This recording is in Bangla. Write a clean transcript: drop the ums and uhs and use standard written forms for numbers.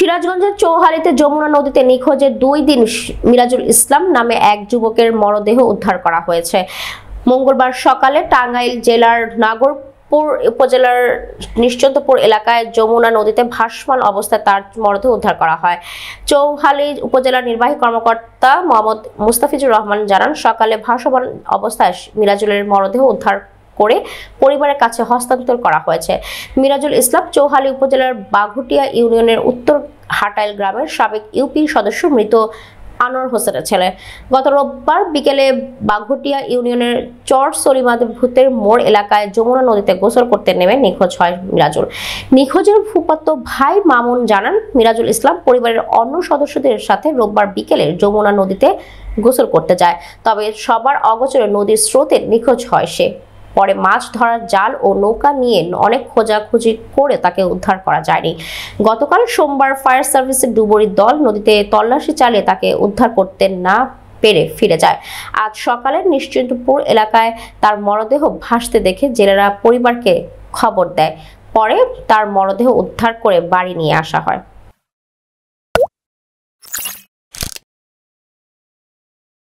সিরাজগঞ্জের চৌহালিতে যমুনা নদীতে নিখোঁজের 2 দিন মিরাজুল ইসলাম নামে এক যুবকের মরদেহ উদ্ধার করা হয়েছে। মঙ্গলবার সকালে টাঙ্গাইল জেলার নাগরপুর উপজেলার নিশ্চিন্তপুর এলাকায় যমুনা নদীতে ভাসমান অবস্থায় তার মরদেহ উদ্ধার করা হয়। চৌহালি উপজেলার নির্বাহী কর্মকর্তা মোহাম্মদ মুস্তাফিজুর রহমান জানান, সকালে ভাসমান অবস্থায় মিরাজুলের মরদেহ উদ্ধার করে পরিবারের কাছে হস্তান্তর করা হয়েছে। মিরাজুল ইসলাম চৌহালি উপজেলার বাঘুটিয়া ইউনিয়নের উত্তর হাটাইল গ্রামের সাবেক ইউপি সদস্য মৃত আনোয়ার হোসেনের ছেলে। গত রোববার বিকেলে বাঘুটিয়া ইউনিয়নের চর সলিমাদ ভূতের মোড় এলাকায় যমুনা নদীতে গোসল করতে নেমে নিখোঁজ হয় মিরাজুল। নিখোঁজের ফুফাতো ভাই মামুন জানান, মিরাজুল ইসলাম পরিবারের অন্য সদস্যদের সাথে রোববার বিকেলে যমুনা নদীতে গোসল করতে যায়। তবে সবার অগোচরে নদীর স্রোতে নিখোঁজ হয় সে। পরে মাছ ধরার জাল ও নৌকা নিয়ে অনেক খোঁজাখুঁজি করে তাকে উদ্ধার করা যায়নি। গতকাল সোমবার ফায়ার সার্ভিসের ডুবুরির দল নদীতে তল্লাশি চালিয়ে তাকে উদ্ধার করতে না পেরে ফিরে যায়। আজ সকালে নিশ্চিন্তপুর এলাকায় তার মরদেহ ভাসতে দেখে জেলেরা পরিবারকে খবর দেয়। পরে তার মরদেহ উদ্ধার করে বাড়ি নিয়ে আসা হয়।